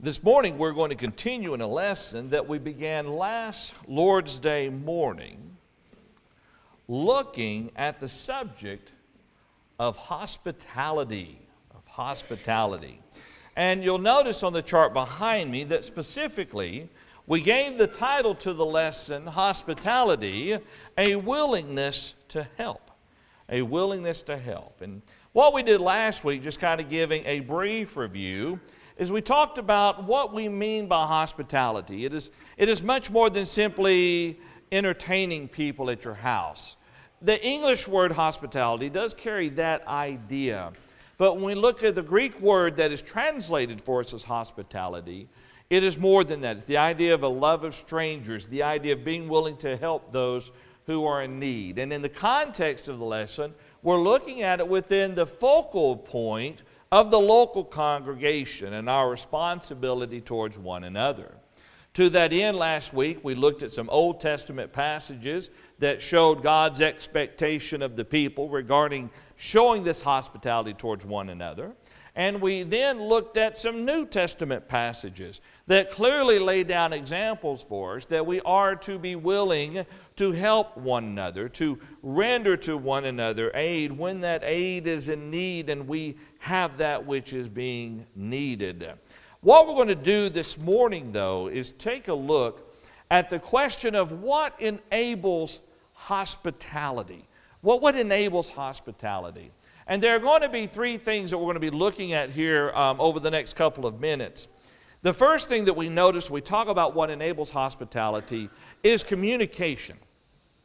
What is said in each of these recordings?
This morning we're going to continue in a lesson that we began last Lord's Day morning, looking at the subject of hospitality. And you'll notice on the chart behind me that specifically we gave the title to the lesson, Hospitality, a willingness to help. A willingness to help. And what we did last week, just kind of giving a brief review, is we talked about what we mean by hospitality. It is much more than simply entertaining people at your house. The English word hospitality does carry that idea. But when we look at the Greek word that is translated for us as hospitality, it is more than that. It's the idea of a love of strangers, the idea of being willing to help those who are in need. And in the context of the lesson, we're looking at it within the focal point of the local congregation and our responsibility towards one another. To that end, last week we looked at some Old Testament passages that showed God's expectation of the people regarding showing this hospitality towards one another. And we then looked at some New Testament passages that clearly lay down examples for us that we are to be willing to help one another, to render to one another aid when that aid is in need and we have that which is being needed. What we're going to do this morning, though, is take a look at the question of what enables hospitality. What enables hospitality? And there are going to be three things that we're going to be looking at here over the next couple of minutes. The first thing that we notice when we talk about what enables hospitality is communication.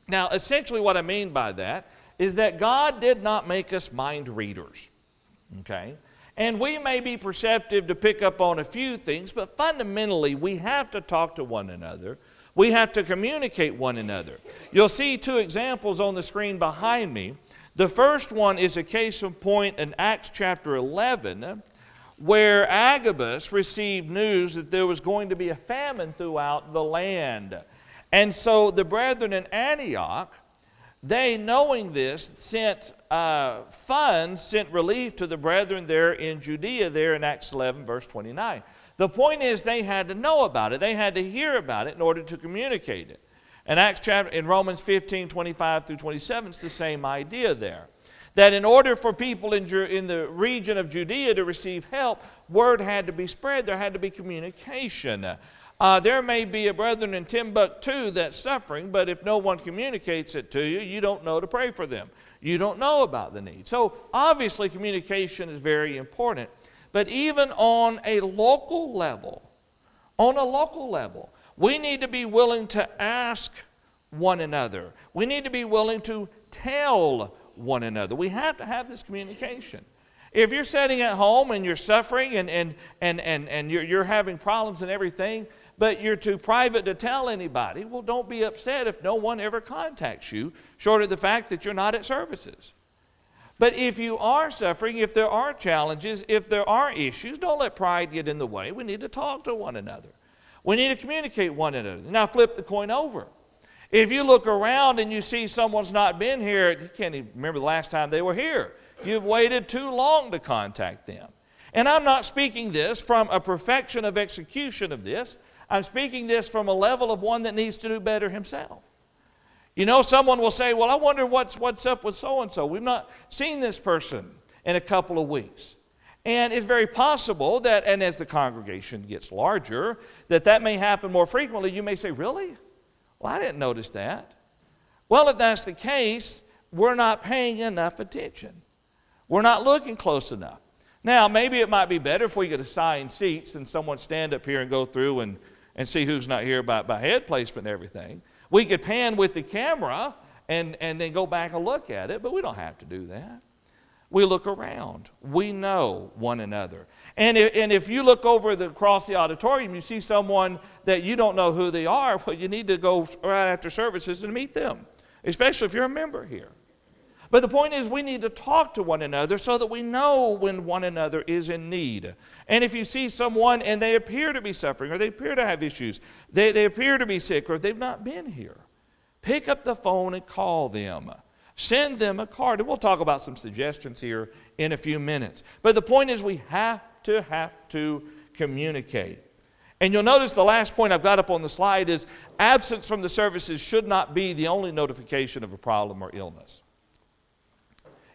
Now, essentially what I mean by that is that God did not make us mind readers, okay? And we may be perceptive to pick up on a few things, but fundamentally we have to talk to one another. We have to communicate one another. You'll see two examples on the screen behind me. The first one is a case in point in Acts chapter 11, where Agabus received news that there was going to be a famine throughout the land. And so the brethren in Antioch, they, knowing this, sent funds, sent relief to the brethren there in Judea, there in Acts 11, verse 29. The point is they had to know about it. They had to hear about it in order to communicate it. In Romans 15, 25 through 27, it's the same idea there. That in order for people in the region of Judea to receive help, word had to be spread. There had to be communication. There may be a brethren in Timbuktu that's suffering, but if no one communicates it to you, you don't know to pray for them. You don't know about the need. So obviously communication is very important. But even on a local level, we need to be willing to ask one another. We need to be willing to tell one another. We have to have this communication. If you're sitting at home and you're suffering and you're having problems and everything, but you're too private to tell anybody, well, don't be upset if no one ever contacts you, short of the fact that you're not at services. But if you are suffering, if there are challenges, if there are issues, don't let pride get in the way. We need to talk to one another. We need to communicate one another. Now flip the coin over. If you look around and you see someone's not been here, you can't even remember the last time they were here. You've waited too long to contact them. And I'm not speaking this from a perfection of execution of this. I'm speaking this from a level of one that needs to do better himself. You know, someone will say, well, I wonder what's up with so-and-so. We've not seen this person in a couple of weeks. And it's very possible that, and as the congregation gets larger, that may happen more frequently. You may say, really? Well, I didn't notice that. Well, if that's the case, we're not paying enough attention. We're not looking close enough. Now, maybe it might be better if we could assign seats and someone stand up here and go through and see who's not here by head placement and everything. We could pan with the camera and then go back and look at it, but we don't have to do that. We look around. We know one another. And if you look over across the auditorium, you see someone that you don't know who they are, well, you need to go right after services and meet them, especially if you're a member here. But the point is we need to talk to one another so that we know when one another is in need. And if you see someone and they appear to be suffering or they appear to have issues, they appear to be sick or they've not been here, pick up the phone and call them. Send them a card. And we'll talk about some suggestions here in a few minutes. But the point is we have to communicate. And you'll notice the last point I've got up on the slide is absence from the services should not be the only notification of a problem or illness.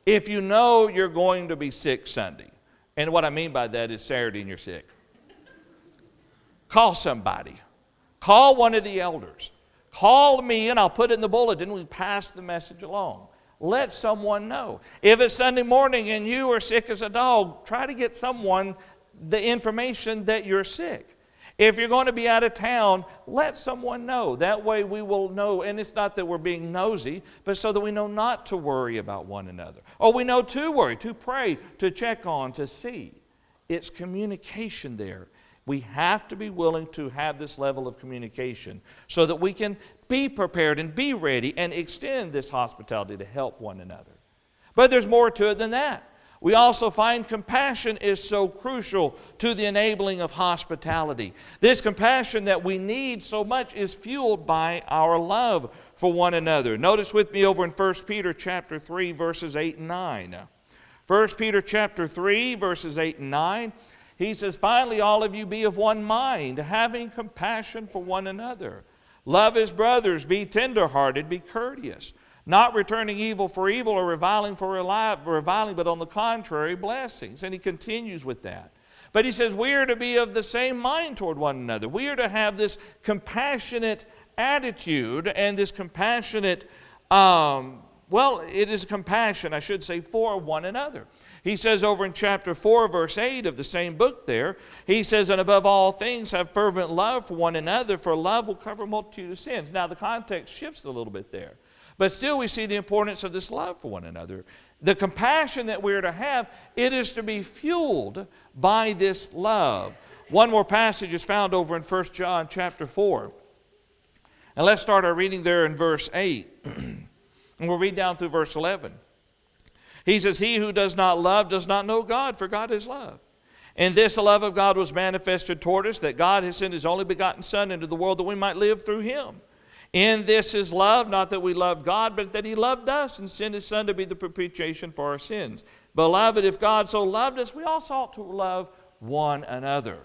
If you know you're going to be sick Sunday, and what I mean by that is Saturday and you're sick, call somebody. Call one of the elders. Call me and I'll put it in the bulletin. We pass the message along. Let someone know. If it's Sunday morning and you are sick as a dog, try to get someone the information that you're sick. If you're going to be out of town, let someone know. That way we will know, and it's not that we're being nosy, but so that we know not to worry about one another. Or we know to worry, to pray, to check on, to see. It's communication there. We have to be willing to have this level of communication so that we can be prepared and be ready and extend this hospitality to help one another. But there's more to it than that. We also find compassion is so crucial to the enabling of hospitality. This compassion that we need so much is fueled by our love for one another. Notice with me over in 1 Peter chapter 3, verses 8 and 9. 1 Peter chapter 3, verses 8 and 9, he says, "Finally, all of you be of one mind, having compassion for one another. Love as brothers, be tenderhearted, be courteous, not returning evil for evil or reviling for reviling, but on the contrary, blessings." And he continues with that. But he says we are to be of the same mind toward one another. We are to have this compassionate attitude and this compassionate, it is compassion, I should say, for one another. He says over in chapter 4, verse 8 of the same book there, he says, "And above all things have fervent love for one another, for love will cover a multitude of sins." Now the context shifts a little bit there. But still we see the importance of this love for one another. The compassion that we are to have, it is to be fueled by this love. One more passage is found over in 1 John chapter 4. And let's start our reading there in verse 8. And we'll read down through verse 11. He says, "He who does not love does not know God, for God is love. And this, the love of God was manifested toward us, that God has sent His only begotten Son into the world that we might live through Him. In this is love, not that we loved God, but that He loved us and sent His Son to be the propitiation for our sins. Beloved, if God so loved us, we also ought to love one another."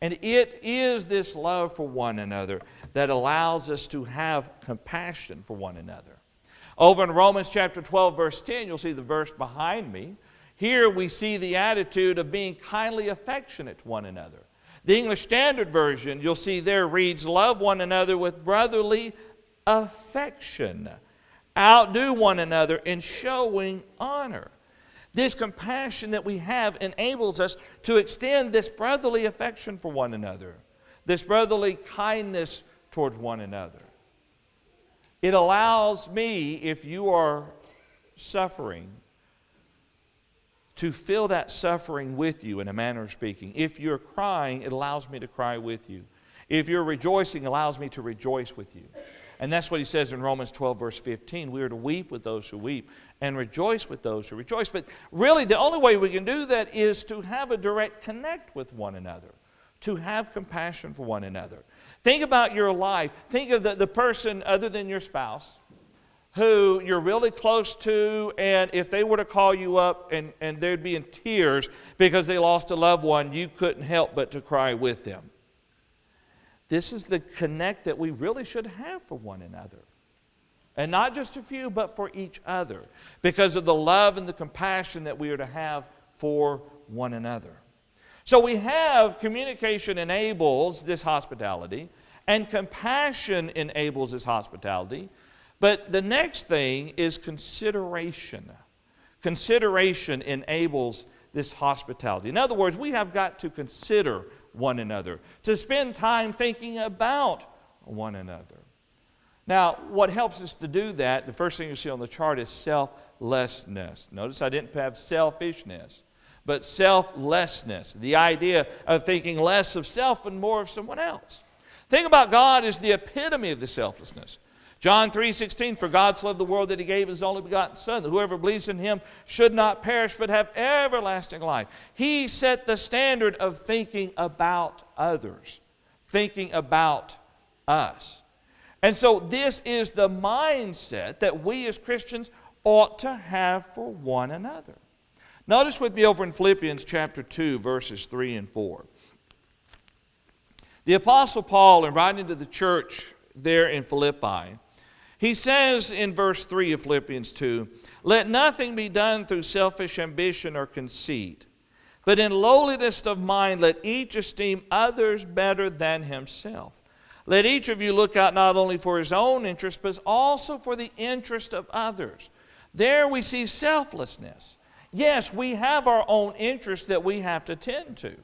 And it is this love for one another that allows us to have compassion for one another. Over in Romans chapter 12, verse 10, you'll see the verse behind me. Here we see the attitude of being kindly affectionate to one another. The English Standard Version, you'll see there, reads, "Love one another with brotherly affection. Outdo one another in showing honor." This compassion that we have enables us to extend this brotherly affection for one another, this brotherly kindness towards one another. It allows me, if you are suffering, to feel that suffering with you in a manner of speaking. If you're crying, it allows me to cry with you. If you're rejoicing, it allows me to rejoice with you. And that's what he says in Romans 12, verse 15. We are to weep with those who weep and rejoice with those who rejoice. But really, the only way we can do that is to have a direct connect with one another, to have compassion for one another. Think about your life. Think of the person other than your spouse who you're really close to, and if they were to call you up and they'd be in tears because they lost a loved one, you couldn't help but to cry with them. This is the connect that we really should have for one another. And not just a few, but for each other, because of the love and the compassion that we are to have for one another. So we have communication enables this hospitality, and compassion enables this hospitality. But the next thing is consideration. Consideration enables this hospitality. In other words, we have got to consider one another, to spend time thinking about one another. Now, what helps us to do that, the first thing you see on the chart is selflessness. Notice I didn't have selfishness, but selflessness, the idea of thinking less of self and more of someone else. Think about God as the epitome of the selflessness. John 3:16, "For God so loved the world that He gave His only begotten Son, that whoever believes in Him should not perish but have everlasting life." He set the standard of thinking about others, thinking about us. And so this is the mindset that we as Christians ought to have for one another. Notice with me over in Philippians chapter 2, verses 3 and 4. The Apostle Paul, in writing to the church there in Philippi, he says in verse 3 of Philippians 2, "Let nothing be done through selfish ambition or conceit, but in lowliness of mind let each esteem others better than himself. Let each of you look out not only for his own interest, but also for the interest of others." There we see selflessness. Yes, we have our own interests that we have to tend to.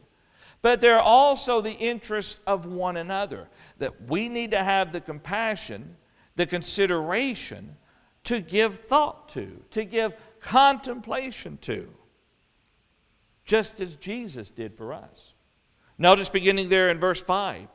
But there are also the interests of one another that we need to have the compassion, the consideration to give thought to give contemplation to, just as Jesus did for us. Notice beginning there in verse 5,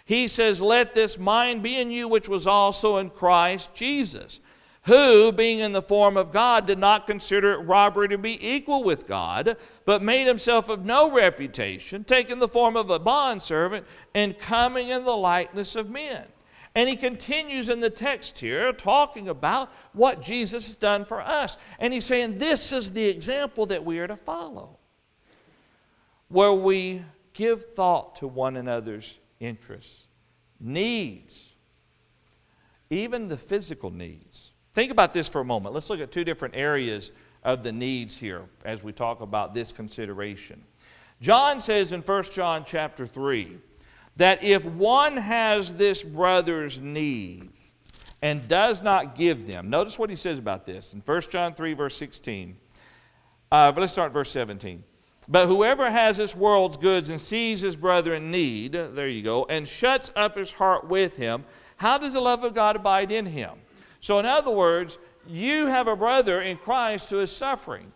he says, "Let this mind be in you which was also in Christ Jesus, who, being in the form of God, did not consider it robbery to be equal with God, but made himself of no reputation, taking the form of a bondservant, and coming in the likeness of men." And he continues in the text here talking about what Jesus has done for us. And he's saying this is the example that we are to follow, where we give thought to one another's interests, needs, even the physical needs. Think about this for a moment. Let's look at two different areas of the needs here as we talk about this consideration. John says in 1 John chapter 3 that if one has this brother's needs and does not give them, notice what he says about this in 1 John 3 verse 16. But let's start at verse 17. "But whoever has this world's goods and sees his brother in need," there you go, "and shuts up his heart with him, how does the love of God abide in him?" So in other words, you have a brother in Christ who is suffering.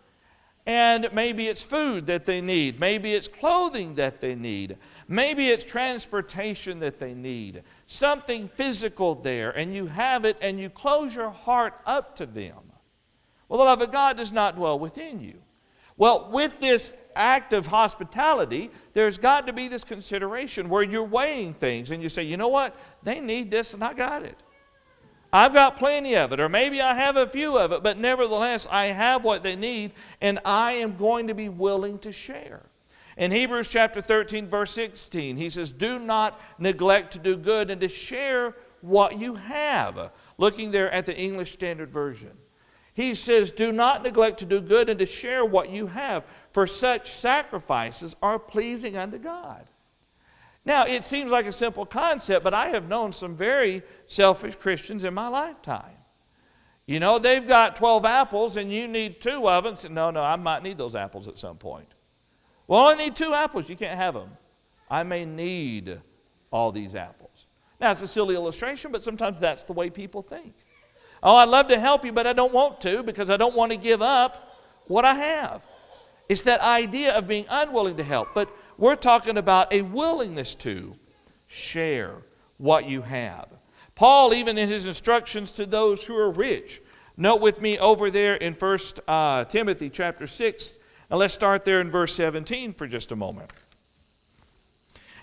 And maybe it's food that they need. Maybe it's clothing that they need. Maybe it's transportation that they need. Something physical there, and you have it, and you close your heart up to them. Well, the love of God does not dwell within you. Well, with this act of hospitality, there's got to be this consideration where you're weighing things, and you say, you know what? They need this, and I got it. I've got plenty of it, or maybe I have a few of it, but nevertheless, I have what they need, and I am going to be willing to share. In Hebrews chapter 13, verse 16, he says, "Do not neglect to do good and to share what you have." Looking there at the English Standard Version. He says, "Do not neglect to do good and to share what you have, for such sacrifices are pleasing unto God." Now, it seems like a simple concept, but I have known some very selfish Christians in my lifetime. You know, they've got 12 apples and you need 2 of them. So, no, I might need those apples at some point. Well, I need 2 apples. You can't have them. I may need all these apples. Now, it's a silly illustration, but sometimes that's the way people think. Oh, I'd love to help you, but I don't want to because I don't want to give up what I have. It's that idea of being unwilling to help. But we're talking about a willingness to share what you have. Paul, even in his instructions to those who are rich, note with me over there in 1 Timothy chapter 6, and let's start there in verse 17 for just a moment.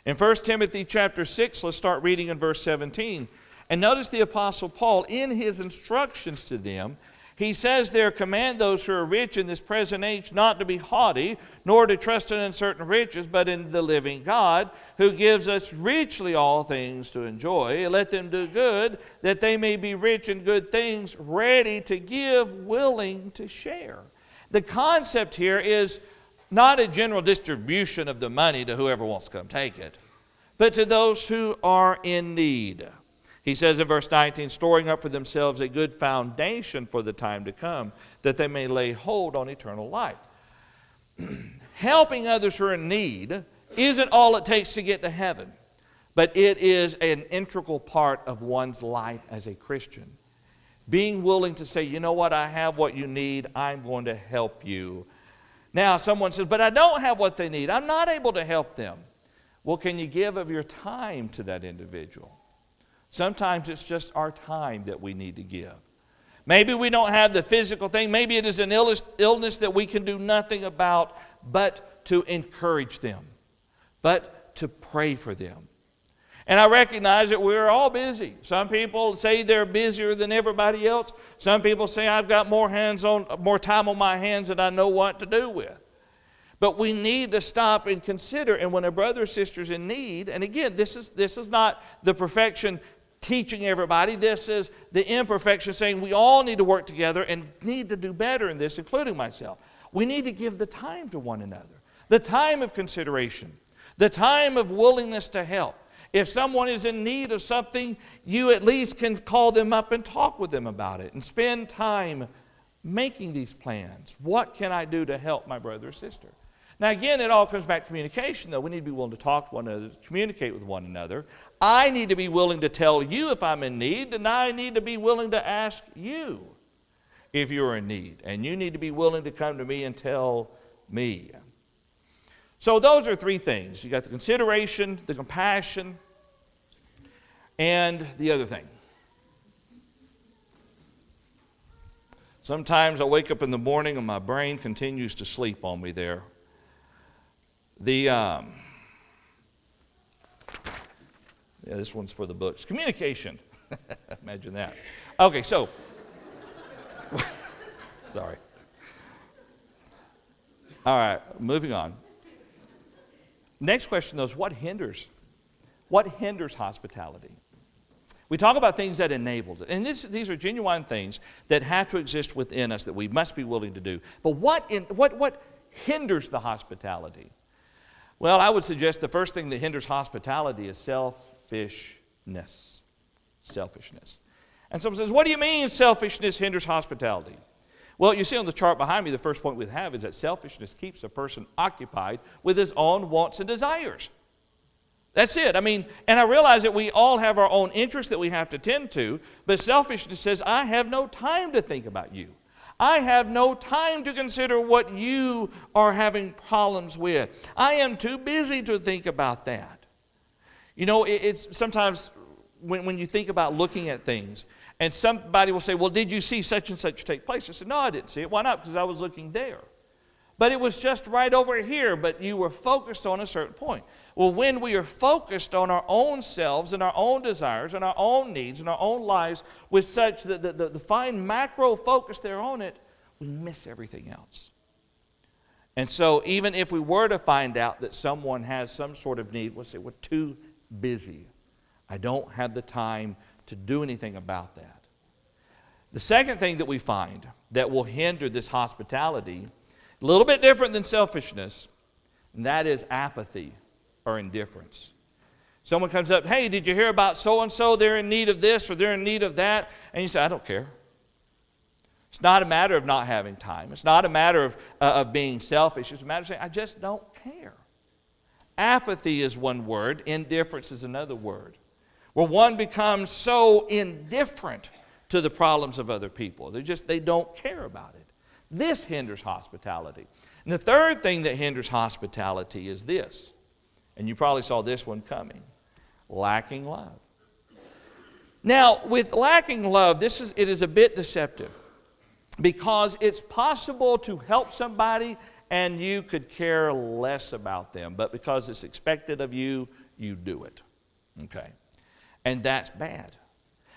In 1 Timothy chapter 6, let's start reading in verse 17. And notice the Apostle Paul, in his instructions to them, he says there, "Command those who are rich in this present age not to be haughty, nor to trust in uncertain riches, but in the living God, who gives us richly all things to enjoy. Let them do good, that they may be rich in good things, ready to give, willing to share." The concept here is not a general distribution of the money to whoever wants to come take it, but to those who are in need. He says in verse 19, "Storing up for themselves a good foundation for the time to come, that they may lay hold on eternal life." Helping others who are in need isn't all it takes to get to heaven, but it is an integral part of one's life as a Christian. Being willing to say, you know what, I have what you need, I'm going to help you. Now, someone says, but I don't have what they need, I'm not able to help them. Well, can you give of your time to that individual? Sometimes it's just our time that we need to give. Maybe we don't have the physical thing. Maybe it is an illness that we can do nothing about but to encourage them, but to pray for them. And I recognize that we're all busy. Some people say they're busier than everybody else. Some people say I've got more time on my hands than I know what to do with. But we need to stop and consider, and when a brother or sister is in need, and again, this is not the perfection teaching everybody. This is the imperfection saying we all need to work together and need to do better in this, including myself. We need to give the time to one another, the time of consideration, the time of willingness to help. If someone is in need of something, you at least can call them up and talk with them about it and spend time making these plans. What can I do to help my brother or sister? Now again, it all comes back to communication, though. We need to be willing to talk to one another, communicate with one another. I need to be willing to tell you if I'm in need, and I need to be willing to ask you if you're in need. And you need to be willing to come to me and tell me. So those are three things. You got the consideration, the compassion, and the other thing. Sometimes I wake up in the morning and my brain continues to sleep on me there. Yeah, this one's for the books. Communication. Imagine that. Okay, so, sorry. All right, moving on. Next question, though, is what hinders? What hinders hospitality? We talk about things that enables it. And these are genuine things that have to exist within us that we must be willing to do. But what hinders the hospitality? Well, I would suggest the first thing that hinders hospitality is selfishness. Selfishness. And someone says, what do you mean selfishness hinders hospitality? Well, you see on the chart behind me, the first point we have is that selfishness keeps a person occupied with his own wants and desires. That's it. I mean, and I realize that we all have our own interests that we have to tend to, but selfishness says, I have no time to think about you. I have no time to consider what you are having problems with. I am too busy to think about that. You know, it's sometimes when you think about looking at things, and somebody will say, well, did you see such and such take place? I said, no, I didn't see it. Why not? Because I was looking there. But it was just right over here, but you were focused on a certain point. Well, when we are focused on our own selves and our own desires and our own needs and our own lives with such the fine macro focus there on it, we miss everything else. And so even if we were to find out that someone has some sort of need, we'll say, we're too busy. I don't have the time to do anything about that. The second thing that we find that will hinder this hospitality, a little bit different than selfishness, and that is apathy or indifference. Someone comes up, hey, did you hear about so-and-so? They're in need of this or they're in need of that. And you say, I don't care. It's not a matter of not having time. It's not a matter of being selfish. It's a matter of saying, I just don't care. Apathy is one word. Indifference is another word. Where one becomes so indifferent to the problems of other people. They don't care about it. This hinders hospitality. And the third thing that hinders hospitality is this. And you probably saw this one coming. Lacking love. Now, with lacking love, it is a bit deceptive. Because it's possible to help somebody and you could care less about them. But because it's expected of you, you do it. Okay? And that's bad.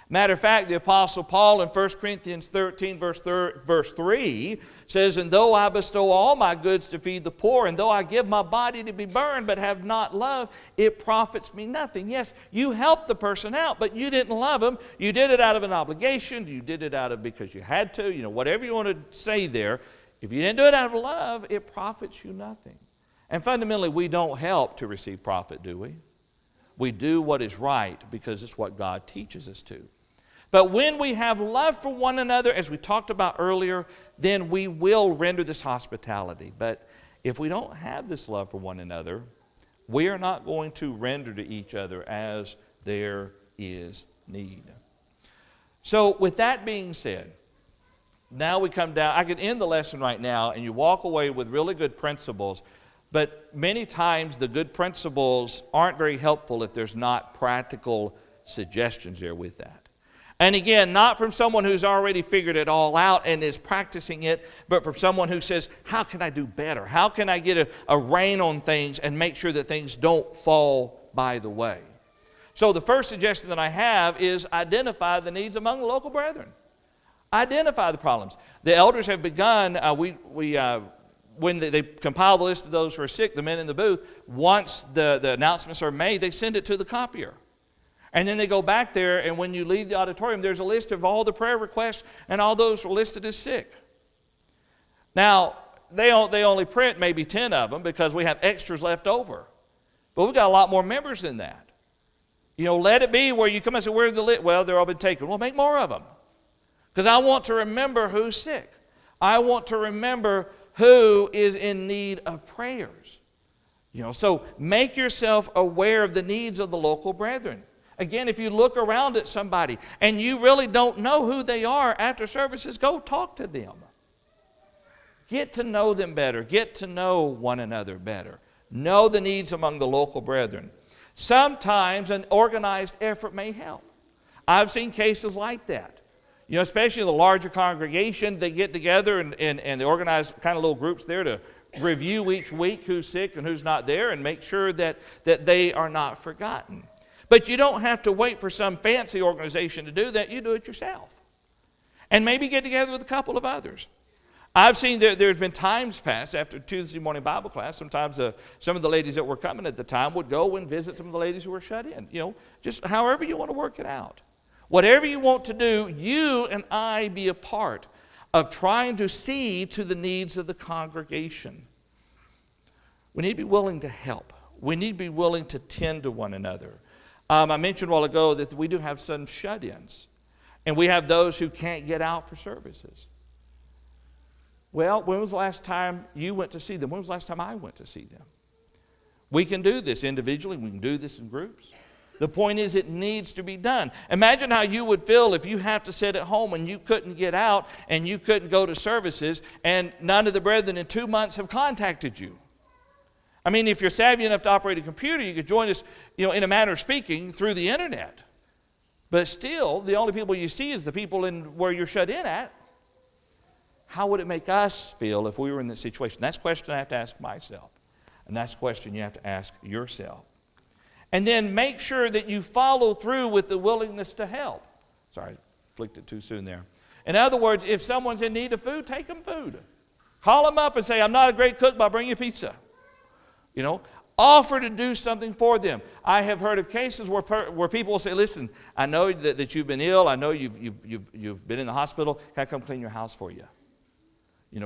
Matter of fact, the Apostle Paul in 1 Corinthians 13, verse 3 says, and though I bestow all my goods to feed the poor, and though I give my body to be burned, but have not love, it profits me nothing. Yes, you helped the person out, but you didn't love them. You did it out of an obligation. You did it out of because you had to. You know, whatever you want to say there. If you didn't do it out of love, it profits you nothing. And fundamentally, we don't help to receive profit, do we? We do what is right because it's what God teaches us to. But when we have love for one another, as we talked about earlier, then we will render this hospitality. But if we don't have this love for one another, we are not going to render to each other as there is need. So with that being said, now we come down. I could end the lesson right now and you walk away with really good principles, but many times the good principles aren't very helpful if there's not practical suggestions there with that. And again, not from someone who's already figured it all out and is practicing it, but from someone who says, how can I do better? How can I get a rein on things and make sure that things don't fall by the way? So the first suggestion that I have is identify the needs among the local brethren. Identify the problems. The elders have begun, we when they compile the list of those who are sick, the men in the booth, once the announcements are made, they send it to the copier. And then they go back there, and when you leave the auditorium, there's a list of all the prayer requests, and all those are listed as sick. Now, they only print maybe 10 of them because we have extras left over. But we've got a lot more members than that. Let it be where you come and say, where's the list? Well, they're all been taken. Well, make more of them. Because I want to remember who's sick. I want to remember who is in need of prayers. So make yourself aware of the needs of the local brethren. Again, if you look around at somebody and you really don't know who they are after services, go talk to them. Get to know them better. Get to know one another better. Know the needs among the local brethren. Sometimes an organized effort may help. I've seen cases like that. Especially the larger congregation, they get together and they organize kind of little groups there to review each week who's sick and who's not there and make sure that they are not forgotten. But you don't have to wait for some fancy organization to do that. You do it yourself. And maybe get together with a couple of others. I've seen there's been times past after Tuesday morning Bible class, sometimes some of the ladies that were coming at the time would go and visit some of the ladies who were shut in. Just however you want to work it out. Whatever you want to do, you and I be a part of trying to see to the needs of the congregation. We need to be willing to help. We need to be willing to tend to one another. I mentioned a while ago that we do have some shut-ins, and we have those who can't get out for services. Well, when was the last time you went to see them? When was the last time I went to see them? We can do this individually. We can do this in groups. The point is it needs to be done. Imagine how you would feel if you have to sit at home and you couldn't get out and you couldn't go to services and none of the brethren in 2 months have contacted you. I mean, if you're savvy enough to operate a computer, you could join us, in a manner of speaking, through the internet. But still, the only people you see is the people where you're shut in at. How would it make us feel if we were in this situation? That's a question I have to ask myself. And that's a question you have to ask yourself. And then make sure that you follow through with the willingness to help. Sorry, I flicked it too soon there. In other words, if someone's in need of food, take them food. Call them up and say, I'm not a great cook, but I'll bring you pizza. Offer to do something for them. I have heard of cases where people will say, listen, I know that you've been ill. I know you've been in the hospital. Can I come clean your house for you?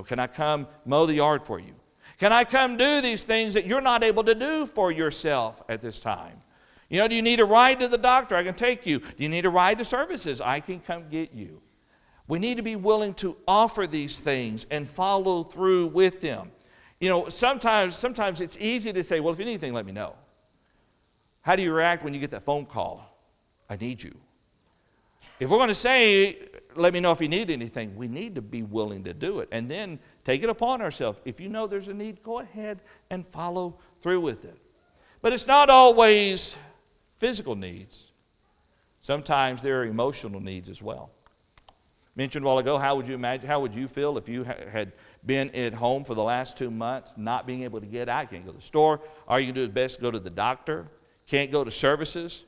Can I come mow the yard for you? Can I come do these things that you're not able to do for yourself at this time? Do you need a ride to the doctor? I can take you. Do you need a ride to services? I can come get you. We need to be willing to offer these things and follow through with them. Sometimes it's easy to say, well, if you need anything, let me know. How do you react when you get that phone call? I need you. If we're going to say, let me know if you need anything, we need to be willing to do it. And then take it upon ourselves. If you know there's a need, go ahead and follow through with it. But it's not always physical needs. Sometimes there are emotional needs as well. Mentioned a while ago, how would you feel if you had been at home for the last 2 months, not being able to get out, can't go to the store, all you can do is best go to the doctor, can't go to services,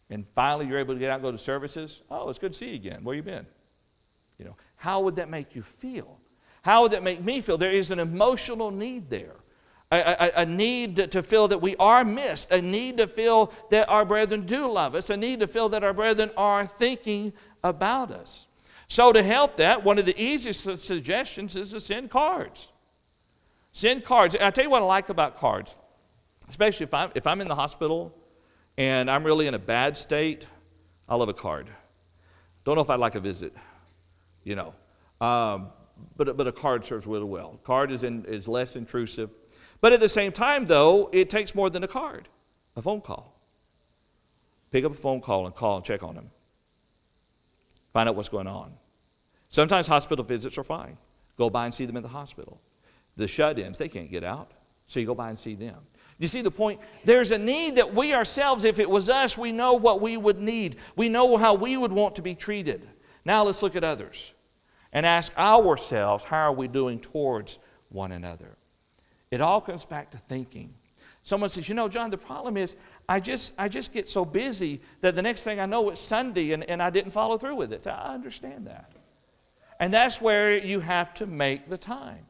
and finally you're able to get out and go to services? Oh, it's good to see you again. Where you been? How would that make you feel? How would that make me feel? There is an emotional need there. A need to feel that we are missed, a need to feel that our brethren do love us, a need to feel that our brethren are thinking about us. So to help that, one of the easiest suggestions is to send cards. Send cards. I'll tell you what I like about cards, especially if I'm in the hospital and I'm really in a bad state, I love a card. Don't know if I'd like a visit, but a card serves really well. Card is less intrusive. But at the same time, though, it takes more than a card, a phone call. Pick up a phone call and check on them. Find out what's going on. Sometimes hospital visits are fine. Go by and see them in the hospital. The shut-ins, they can't get out, so you go by and see them. You see the point? There's a need that we ourselves, if it was us, we know what we would need. We know how we would want to be treated. Now let's look at others and ask ourselves, how are we doing towards one another? It all comes back to thinking. Someone says, John, the problem is I just get so busy that the next thing I know it's Sunday and I didn't follow through with it. I understand that. And that's where you have to make the time.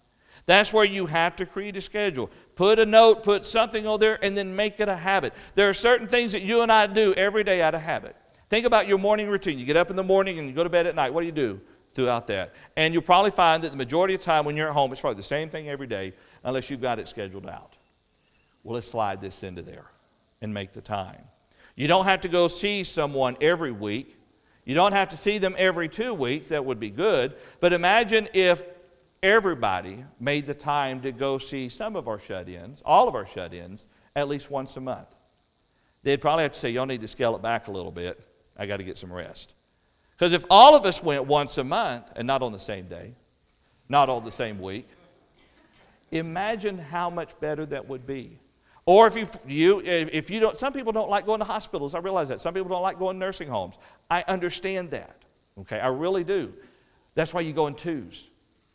That's where you have to create a schedule. Put a note, put something on there, and then make it a habit. There are certain things that you and I do every day out of habit. Think about your morning routine. You get up in the morning and you go to bed at night. What do you do throughout that? And you'll probably find that the majority of the time when you're at home, it's probably the same thing every day unless you've got it scheduled out. Well, let's slide this into there and make the time. You don't have to go see someone every week. You don't have to see them every 2 weeks. That would be good. But imagine if everybody made the time to go see some of our shut-ins, all of our shut-ins, at least once a month. They'd probably have to say, y'all need to scale it back a little bit. I got to get some rest. Because if all of us went once a month, and not on the same day, not all the same week, imagine how much better that would be. Or if you don't, some people don't like going to hospitals. I realize that. Some people don't like going to nursing homes. I understand that. Okay, I really do. That's why you go in 2s,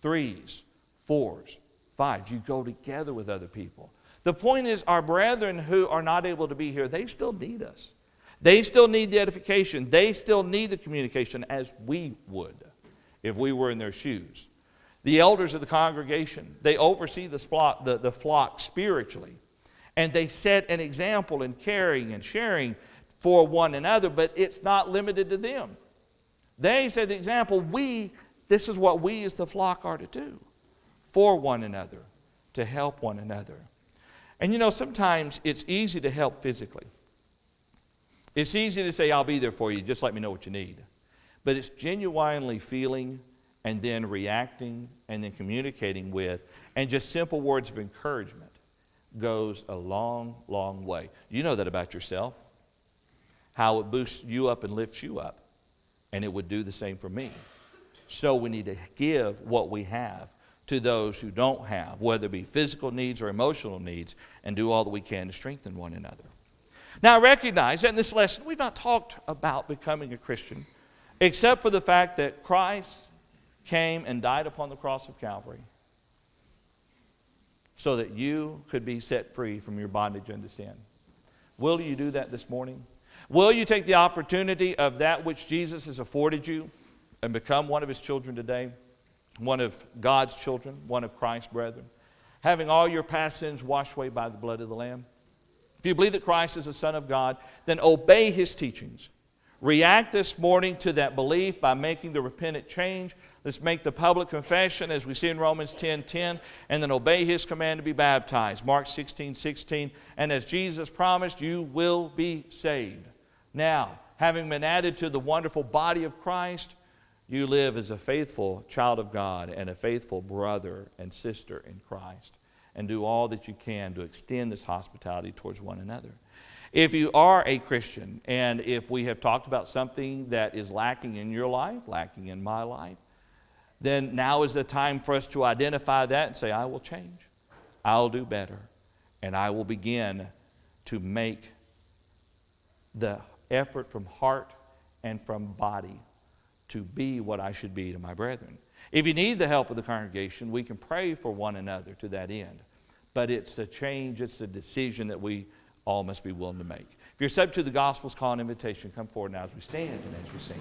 3s, 4s, 5s. You go together with other people. The point is, our brethren who are not able to be here, they still need us. They still need the edification. They still need the communication as we would if we were in their shoes. The elders of the congregation, they oversee the flock spiritually. And they set an example in caring and sharing for one another, but it's not limited to them. They set the example, this is what we as the flock are to do for one another, to help one another. And you know, sometimes it's easy to help physically. It's easy to say, I'll be there for you, just let me know what you need. But it's genuinely feeling and then reacting and then communicating with, and just simple words of encouragement goes a long, long way. You know that about yourself, how it boosts you up and lifts you up, and it would do the same for me. So we need to give what we have to those who don't have, whether it be physical needs or emotional needs, and do all that we can to strengthen one another. Now, I recognize that in this lesson, we've not talked about becoming a Christian, except for the fact that Christ came and died upon the cross of Calvary so that you could be set free from your bondage unto sin. Will you do that this morning? Will you take the opportunity of that which Jesus has afforded you and become one of his children today? One of God's children, one of Christ's brethren, having all your past sins washed away by the blood of the Lamb? If you believe that Christ is the Son of God, then obey his teachings. React this morning to that belief by making the repentant change. Let's make the public confession as we see in Romans 10:10, and then obey his command to be baptized. Mark 16:16, and as Jesus promised, you will be saved. Now, having been added to the wonderful body of Christ, you live as a faithful child of God and a faithful brother and sister in Christ, and do all that you can to extend this hospitality towards one another. If you are a Christian, and if we have talked about something that is lacking in your life, lacking in my life, then now is the time for us to identify that and say, I will change, I'll do better, and I will begin to make the effort from heart and from body to be what I should be to my brethren. If you need the help of the congregation, we can pray for one another to that end. But it's a change, it's a decision that we all must be willing to make. If you're subject to the gospel's call and invitation, come forward now as we stand and as we sing.